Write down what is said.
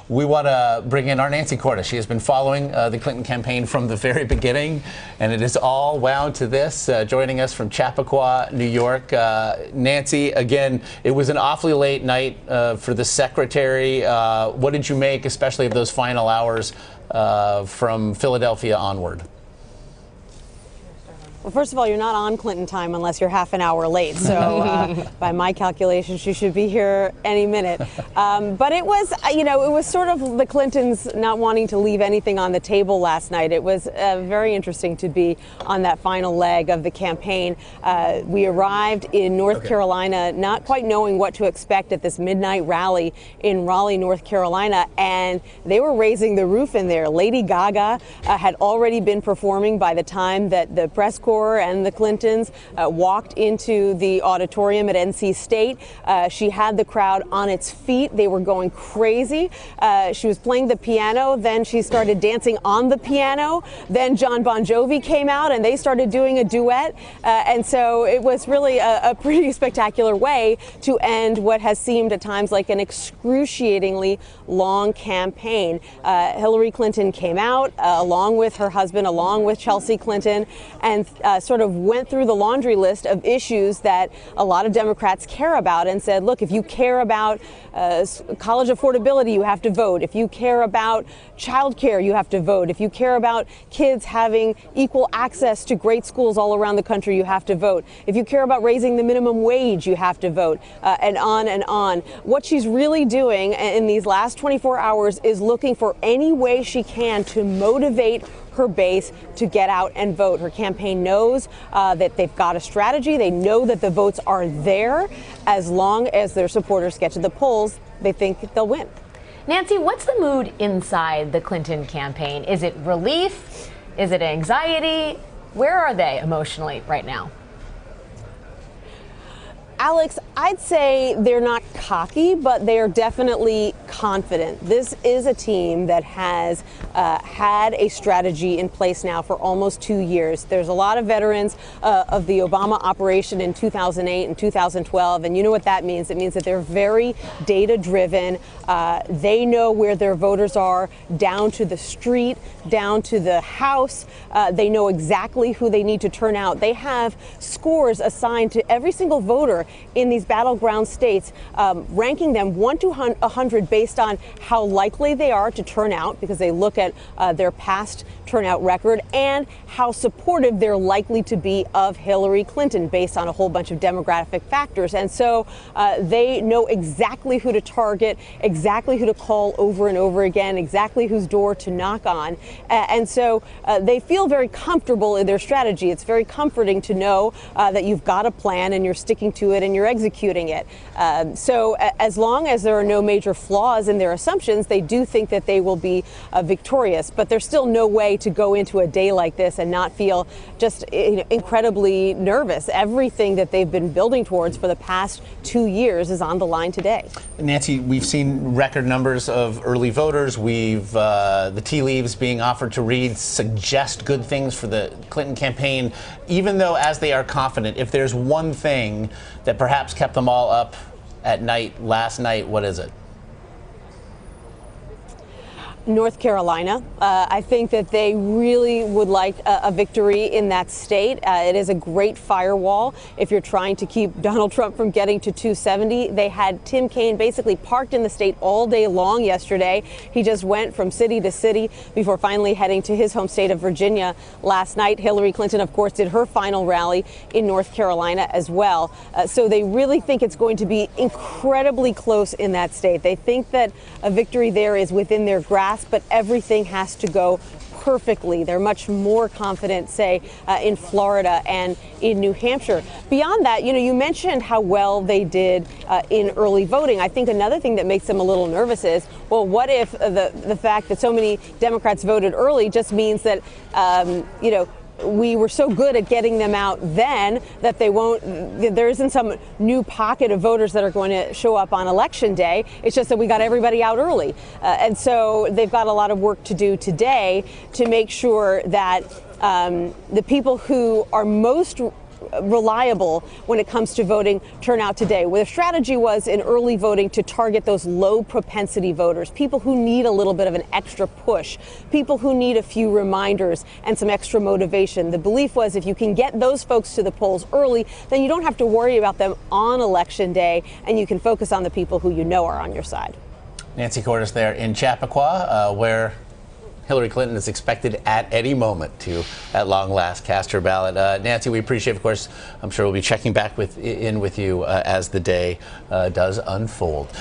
we want to bring in our Nancy Cordes. She has been following the Clinton campaign from the very beginning, and it is all wound to this. Joining us from Chappaqua, New York. Nancy, again, it was an awfully late night for the secretary. What did you make, especially of those final hours from Philadelphia onward? Well, first of all, you're not on Clinton time unless you're half an hour late. So by my calculations, you should be here any minute. But it was, it was sort of the Clintons not wanting to leave anything on the table last night. It was very interesting to be on that final leg of the campaign. We arrived in North Carolina not quite knowing what to expect at this midnight rally in Raleigh, North Carolina. And they were raising the roof in there. Lady Gaga had already been performing by the time that the press corps and the Clintons walked into the auditorium at NC State. She had the crowd on its feet. They were going crazy. She was playing the piano. Then she started dancing on the piano. Then John Bon Jovi came out and they started doing a duet. And so it was really a pretty spectacular way to end what has seemed at times like an excruciatingly long campaign. Hillary Clinton came out along with her husband, along with Chelsea Clinton, and sort of went through the laundry list of issues that a lot of Democrats care about and said, look, if you care about college affordability, you have to vote. If you care about child care, you have to vote. If you care about kids having equal access to great schools all around the country, you have to vote. If you care about raising the minimum wage, you have to vote, and on and on. What she's really doing in these last 24 hours is looking for any way she can to motivate her base to get out and vote. Her campaign knows that they've got a strategy. They know that the votes are there. As long as their supporters get to the polls, they think they'll win. Nancy, what's the mood inside the Clinton campaign? Is it relief? Is it anxiety? Where are they emotionally right now? Alex, I'd say they're not cocky, but they are definitely confident. This is a team that has had a strategy in place now for almost 2 years. There's a lot of veterans of the Obama operation in 2008 and 2012, and you know what that means. It means that they're very data-driven. They know where their voters are, down to the street, down to the house. They know exactly who they need to turn out. They have scores assigned to every single voter in these battleground states, ranking them 1 to 100 based on how likely they are to turn out, because they look at their past turnout record, and how supportive they're likely to be of Hillary Clinton based on a whole bunch of demographic factors. And so they know exactly who to target, exactly who to call over and over again, exactly whose door to knock on. And so they feel very comfortable in their strategy. It's very comforting to know that you've got a plan and you're sticking to it and you're executing it. So as long as there are no major flaws in their assumptions, they do think that they will be victorious. But there's still no way to go into a day like this and not feel just incredibly nervous. Everything that they've been building towards for the past 2 years is on the line today. Nancy, we've seen record numbers of early voters. The tea leaves being offered to read suggest good things for the Clinton campaign, even though, as they are confident, if there's one thing that perhaps kept them all up at night last night, what is it? North Carolina. I think that they really would like a victory in that state. It is a great firewall if you're trying to keep Donald Trump from getting to 270. They had Tim Kaine basically parked in the state all day long yesterday. He just went from city to city before finally heading to his home state of Virginia last night. Hillary Clinton, of course, did her final rally in North Carolina as well. So they really think it's going to be incredibly close in that state. They think that a victory there is within their grasp, but everything has to go perfectly. They're much more confident, say, in Florida and in New Hampshire. Beyond that, you mentioned how well they did in early voting. I think another thing that makes them a little nervous is, well, what if the fact that so many Democrats voted early just means that, we were so good at getting them out then that there isn't some new pocket of voters that are going to show up on election day. It's just that we got everybody out early. And so they've got a lot of work to do today to make sure that the people who are most reliable when it comes to voting turnout today. Where the strategy was in early voting to target those low propensity voters, people who need a little bit of an extra push, people who need a few reminders and some extra motivation. The belief was if you can get those folks to the polls early, then you don't have to worry about them on election day, and you can focus on the people who you know are on your side. Nancy Cordes there in Chappaqua, where Hillary Clinton is expected at any moment to, at long last, cast her ballot. Nancy, we appreciate, of course, I'm sure we'll be checking back in with you as the day does unfold.